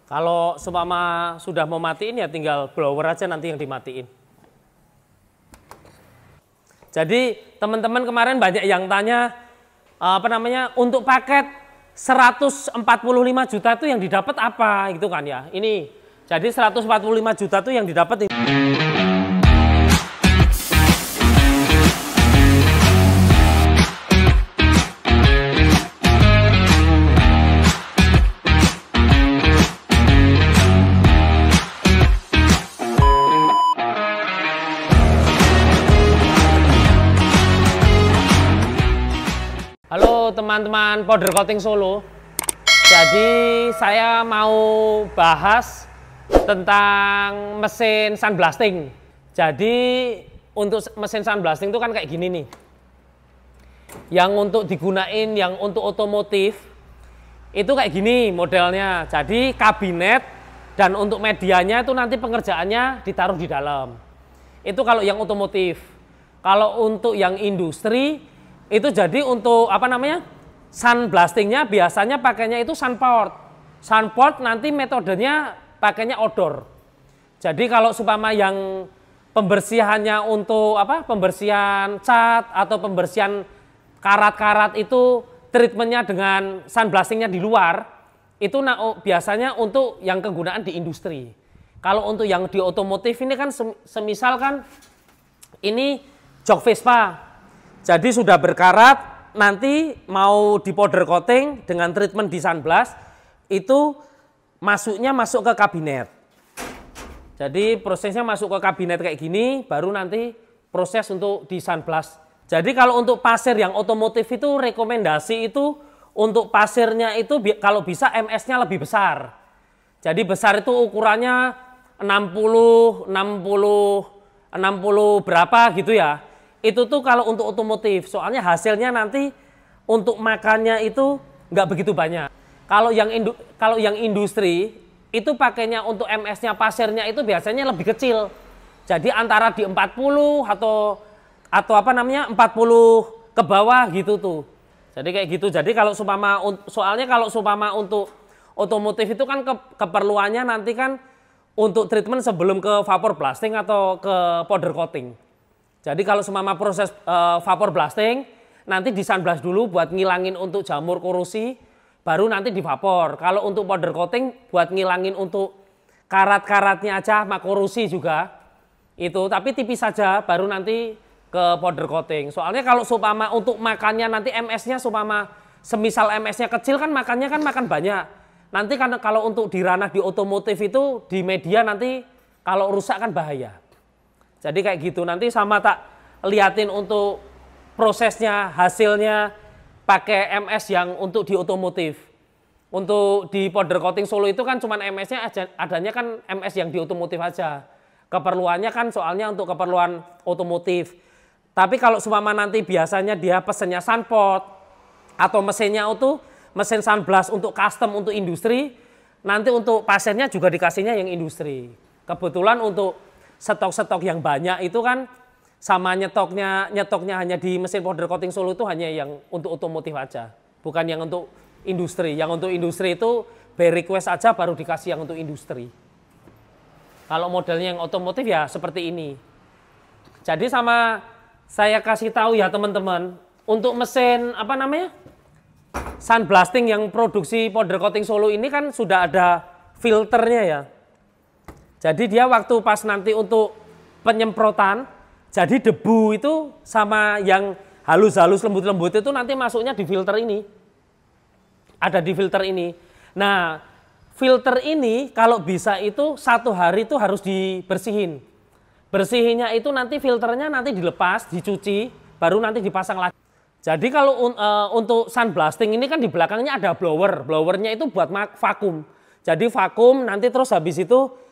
Kalau seumpama sudah mau matiin ya tinggal blower aja nanti yang dimatiin. Jadi teman-teman kemarin banyak yang tanya untuk paket 145 juta itu yang didapat apa gitu kan ya. Ini jadi 145 juta itu yang didapat ini. Halo teman-teman Powder Coating Solo. Jadi saya mau bahas tentang mesin sandblasting. Jadi untuk mesin sandblasting itu kan kayak gini nih. Yang untuk digunain yang untuk otomotif itu kayak gini modelnya. Jadi kabinet dan untuk medianya itu nanti pengerjaannya ditaruh di dalam. Itu kalau yang otomotif. Kalau untuk yang industri itu jadi untuk sandblastingnya biasanya pakainya itu sunport. Sunport nanti metodenya pakainya outdoor. Jadi kalau supaya yang pembersihannya untuk pembersihan cat atau pembersihan karat-karat itu treatmentnya dengan sandblastingnya di luar, itu biasanya untuk yang kegunaan di industri. Kalau untuk yang di otomotif ini kan semisal kan ini jok Vespa. Jadi sudah berkarat, nanti mau di powder coating dengan treatment di sunblast, itu masuk ke kabinet. Jadi prosesnya masuk ke kabinet kayak gini, baru nanti proses untuk di sunblast. Jadi kalau untuk pasir yang otomotif itu rekomendasi itu untuk pasirnya itu kalau bisa MS-nya lebih besar. Jadi besar itu ukurannya 60 berapa gitu ya. Itu tuh kalau untuk otomotif, soalnya hasilnya nanti untuk makannya itu nggak begitu banyak. Kalau yang industri itu pakainya untuk MS-nya pasirnya itu biasanya lebih kecil. Jadi antara di 40 atau 40 ke bawah gitu tuh. Jadi kayak gitu. Jadi kalau soalnya untuk otomotif itu kan keperluannya nanti kan untuk treatment sebelum ke vapor blasting atau ke powder coating. Jadi kalau semama proses vapor blasting, nanti di sunblast dulu buat ngilangin untuk jamur korosi, baru nanti di vapor. Kalau untuk powder coating buat ngilangin untuk karat-karatnya aja sama korosi juga. Itu tapi tipis saja, baru nanti ke powder coating. Soalnya kalau seumpama untuk makannya nanti MS-nya semisal MS-nya kecil kan makannya kan makan banyak. Nanti kan kalau untuk di ranah di otomotif itu di media nanti kalau rusak kan bahaya. Jadi kayak gitu, nanti sama tak liatin untuk prosesnya, hasilnya pakai MS yang untuk di otomotif. Untuk di powder coating Solo itu kan cuman MS-nya adanya kan MS yang di otomotif aja. Keperluannya kan soalnya untuk keperluan otomotif. Tapi kalau seumpama nanti biasanya dia pesennya sunport atau mesinnya itu mesin sunblast untuk custom untuk industri, nanti untuk pasiennya juga dikasihnya yang industri. Kebetulan untuk stok-stok yang banyak itu kan sama nyetoknya hanya di mesin powder coating Solo itu hanya yang untuk otomotif aja, bukan yang untuk industri. Yang untuk industri itu by request aja baru dikasih yang untuk industri. Kalau modelnya yang otomotif ya seperti ini. Jadi sama saya kasih tahu ya teman-teman, untuk mesin sandblasting yang produksi powder coating Solo ini kan sudah ada filternya ya. Jadi dia waktu pas nanti untuk penyemprotan, jadi debu itu sama yang halus-halus lembut-lembut itu nanti masuknya di filter ini. Ada di filter ini. Nah, filter ini kalau bisa itu 1 hari itu harus dibersihin. Bersihinnya itu nanti filternya nanti dilepas, dicuci, baru nanti dipasang lagi. Jadi kalau untuk sandblasting ini kan di belakangnya ada blower. Blowernya itu buat vakum. Jadi vakum nanti terus habis itu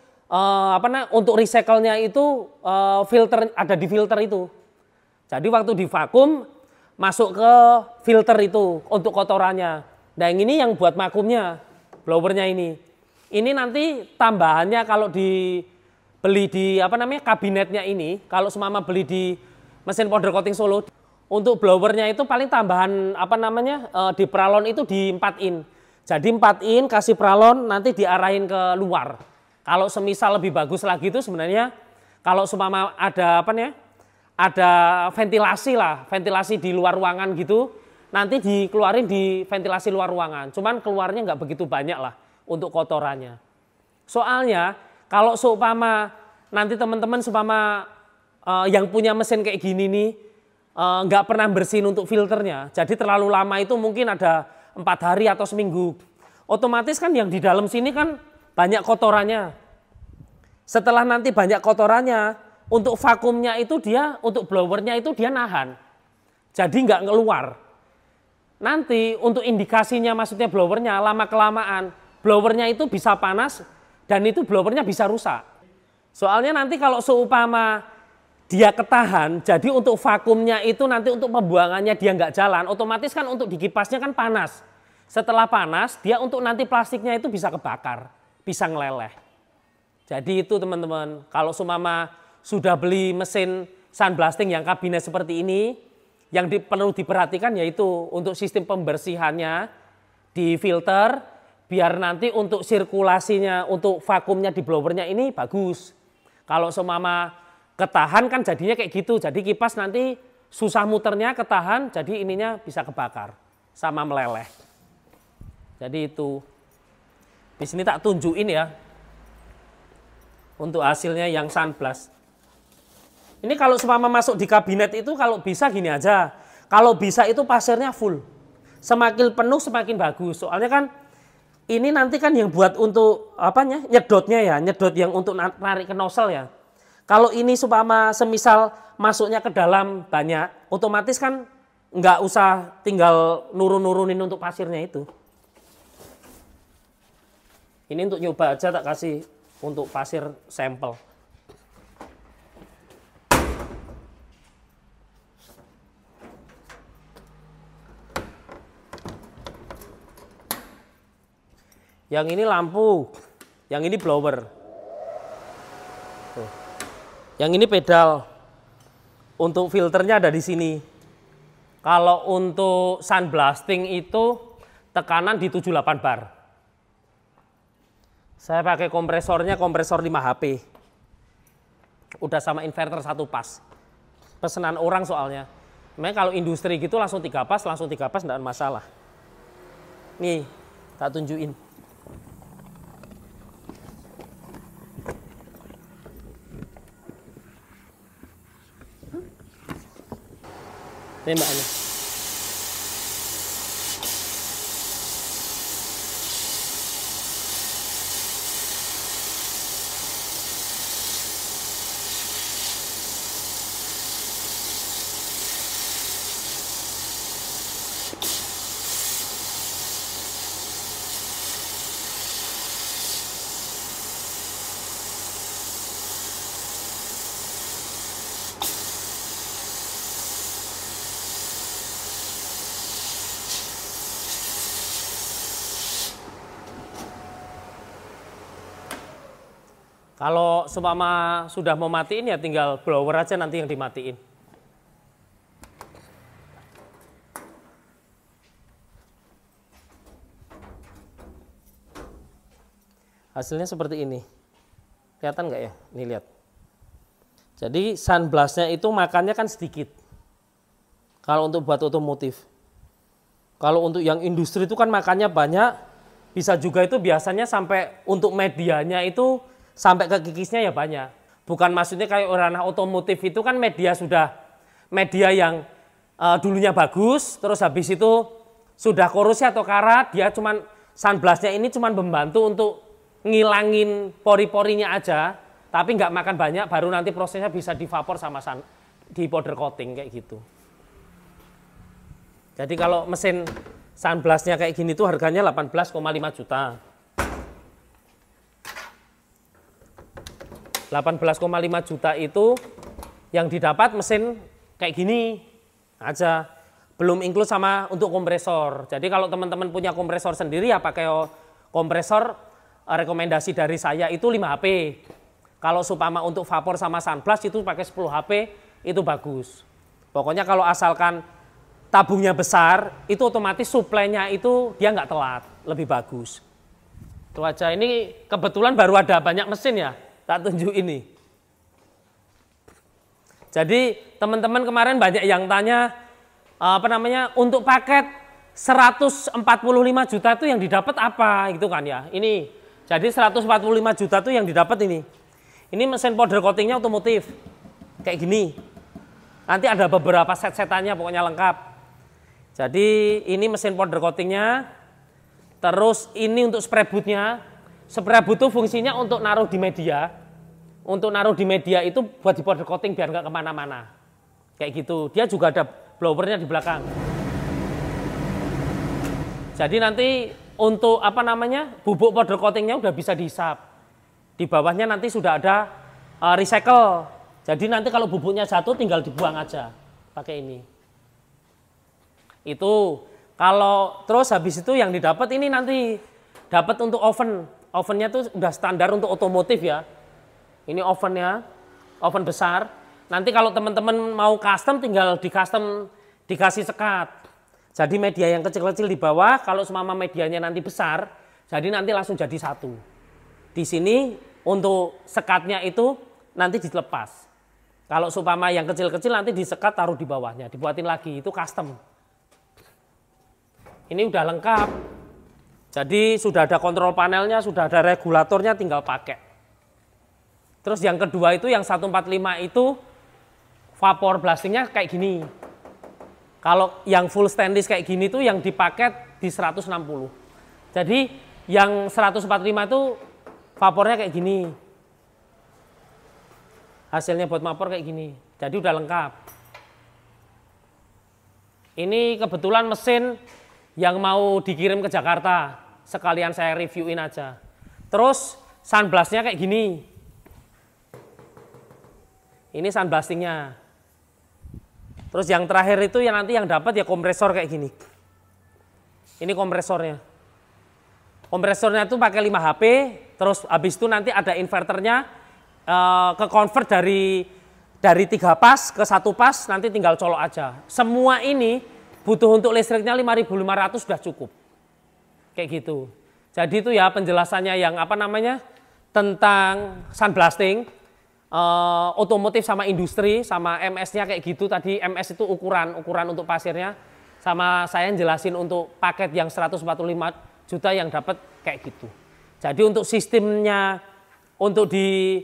untuk recycle-nya itu filter ada di filter itu. Jadi waktu di vakum masuk ke filter itu untuk kotorannya. Nah ini yang buat vakumnya, blowernya ini. Ini nanti tambahannya kalau beli di kabinetnya ini, kalau semama beli di mesin powder coating Solo, untuk blowernya itu paling tambahan di pralon itu di 4 in. Jadi 4 in kasih pralon nanti diarahin ke luar. Kalau semisal lebih bagus lagi itu sebenarnya kalau seumpama ada apa nih? Ada ventilasi lah, ventilasi di luar ruangan gitu. Nanti dikeluarin di ventilasi luar ruangan. Cuman keluarnya nggak begitu banyak lah untuk kotorannya. Soalnya kalau seumpama nanti teman-teman seumpama yang punya mesin kayak gini nih nggak pernah bersihin untuk filternya. Jadi terlalu lama itu mungkin ada 4 hari atau seminggu. Otomatis kan yang di dalam sini kan banyak kotorannya. Setelah nanti banyak kotorannya, untuk vakumnya itu dia, untuk blowernya itu dia nahan. Jadi nggak ngeluar. Nanti untuk indikasinya maksudnya blowernya lama-kelamaan, blowernya itu bisa panas dan itu blowernya bisa rusak. Soalnya nanti kalau seumpama dia ketahan, jadi untuk vakumnya itu nanti untuk pembuangannya dia nggak jalan, otomatis kan untuk di kipasnya kan panas. Setelah panas, dia untuk nanti plastiknya itu bisa kebakar, bisa ngeleleh. Jadi itu teman-teman, kalau seumpama sudah beli mesin sandblasting yang kabinet seperti ini, yang perlu diperhatikan yaitu untuk sistem pembersihannya di filter, biar nanti untuk sirkulasinya, untuk vakumnya di blowernya ini bagus. Kalau seumpama ketahan kan jadinya kayak gitu, jadi kipas nanti susah muternya, ketahan, jadi ininya bisa kebakar sama meleleh. Jadi itu, di sini tak tunjukin ya, untuk hasilnya yang sunblast. Ini kalau seumpama masuk di kabinet itu kalau bisa gini aja, kalau bisa itu pasirnya full, semakin penuh semakin bagus. Soalnya kan ini nanti kan yang buat untuk apanya, nyedotnya ya, nyedot yang untuk narik ke nozzle ya. Kalau ini seumpama semisal masuknya ke dalam banyak, otomatis kan nggak usah tinggal nurunin untuk pasirnya itu. Ini untuk nyoba aja tak kasih untuk pasir sampel. Yang ini lampu, yang ini blower. Tuh. Yang ini pedal. Untuk filternya ada di sini. Kalau untuk sandblasting itu tekanan di 78 bar. Saya pakai kompresornya kompresor 5 HP. Udah sama inverter 1 pas. Pesanan orang soalnya. Memang kalau industri gitu langsung 3 pas, enggak masalah. Nih, tak tunjukin. Tembaknya. Kalau seumpama sudah mau matiin ya tinggal blower aja nanti yang dimatiin. Hasilnya seperti ini. Kelihatan nggak ya? Nih lihat. Jadi sunblastnya itu makannya kan sedikit. Kalau untuk buat otomotif. Kalau untuk yang industri itu kan makannya banyak. Bisa juga itu biasanya sampai untuk medianya itu sampai ke kikisnya ya banyak. Bukan maksudnya kayak ranah otomotif itu kan media sudah media yang dulunya bagus, terus habis itu sudah korosi atau karat, dia cuman sunblastnya ini cuman membantu untuk ngilangin pori-porinya aja, tapi nggak makan banyak, baru nanti prosesnya bisa divapor sama di powder coating kayak gitu. Jadi kalau mesin sunblastnya kayak gini tuh harganya 18,5 juta. 18,5 juta itu yang didapat mesin kayak gini aja. Belum include sama untuk kompresor. Jadi kalau teman-teman punya kompresor sendiri ya pakai kompresor, rekomendasi dari saya itu 5 HP. Kalau supama untuk vapor sama sunblast itu pakai 10 HP itu bagus. Pokoknya kalau asalkan tabungnya besar itu otomatis suplainya itu dia nggak telat. lebih bagus. Itu aja. Ini kebetulan baru ada banyak mesin ya, tak tunjuk ini. Jadi teman-teman kemarin banyak yang tanya untuk paket 145 juta itu yang didapat apa gitu kan ya. Ini jadi 145 juta itu yang didapat ini. Ini mesin powder coatingnya otomotif. Kayak gini. Nanti ada beberapa set-setannya pokoknya lengkap. Jadi ini mesin powder coatingnya. Terus ini untuk spray bootnya. Spray boot itu fungsinya untuk naruh di media. Untuk naruh di media itu buat di powder coating biar nggak kemana-mana. Kayak gitu. Dia juga ada blowernya di belakang. Jadi nanti untuk bubuk powder coatingnya udah bisa dihisap. Di bawahnya nanti sudah ada recycle. Jadi nanti kalau bubuknya jatuh tinggal dibuang aja pakai ini. Itu kalau terus habis itu yang didapat ini nanti dapat untuk oven. Ovennya tuh udah standar untuk otomotif ya. Ini ovennya, oven besar. Nanti kalau teman-teman mau custom tinggal dikasih sekat. Jadi media yang kecil-kecil di bawah, kalau semama medianya nanti besar, jadi nanti langsung jadi satu. Di sini untuk sekatnya itu nanti dilepas. Kalau supama yang kecil-kecil nanti disekat taruh di bawahnya, dibuatin lagi, itu custom. Ini udah lengkap. Jadi sudah ada kontrol panelnya, sudah ada regulatornya, tinggal pakai. Terus yang kedua itu yang 145 itu vapor blastingnya kayak gini. Kalau yang full stainless kayak gini tuh yang dipaket di 160. Jadi yang 145 itu vapornya kayak gini. Hasilnya buat vapor kayak gini. Jadi udah lengkap. Ini kebetulan mesin yang mau dikirim ke Jakarta. Sekalian saya reviewin aja. Terus sunblastnya kayak gini. Ini sunblastingnya. Terus yang terakhir itu yang nanti yang dapat ya kompresor kayak gini. Ini kompresornya. Kompresornya itu pakai 5 HP, terus habis itu nanti ada inverternya ke convert dari 3 pas ke 1 pas, nanti tinggal colok aja. Semua ini butuh untuk listriknya 5.500 sudah cukup. Kayak gitu. Jadi itu ya penjelasannya yang tentang sunblasting. Otomotif sama industri sama MS-nya kayak gitu tadi. MS itu ukuran untuk pasirnya, sama saya jelasin untuk paket yang 145 juta yang dapat kayak gitu. Jadi untuk sistemnya untuk di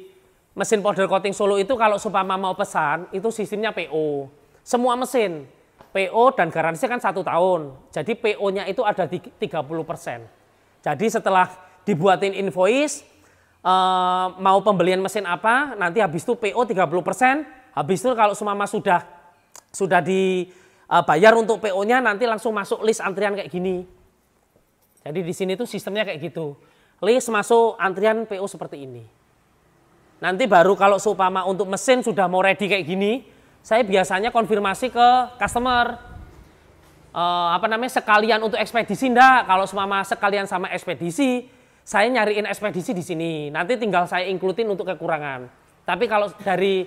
mesin powder coating Solo itu kalau supama mau pesan itu sistemnya PO. Semua mesin PO dan garansi kan 1 tahun. Jadi PO-nya itu ada di 30%. Jadi setelah dibuatin invoice mau pembelian mesin apa, nanti habis itu PO 30%, habis itu kalau semama sudah dibayar untuk PO-nya nanti langsung masuk list antrian kayak gini. Jadi di sini tuh sistemnya kayak gitu. List masuk antrian PO seperti ini. Nanti baru kalau supama untuk mesin sudah mau ready kayak gini, saya biasanya konfirmasi ke customer. Sekalian untuk ekspedisi enggak? Kalau semama sekalian sama ekspedisi, saya nyariin ekspedisi di sini, nanti tinggal saya includein untuk kekurangan. Tapi kalau dari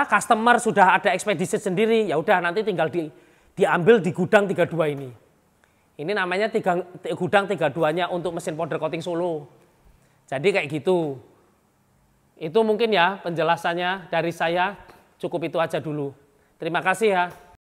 customer sudah ada ekspedisi sendiri, ya udah nanti tinggal diambil di gudang 32 ini. Ini namanya gudang 32-nya untuk mesin powder coating Solo. Jadi kayak gitu. Itu mungkin ya penjelasannya dari saya, cukup itu aja dulu. Terima kasih ya.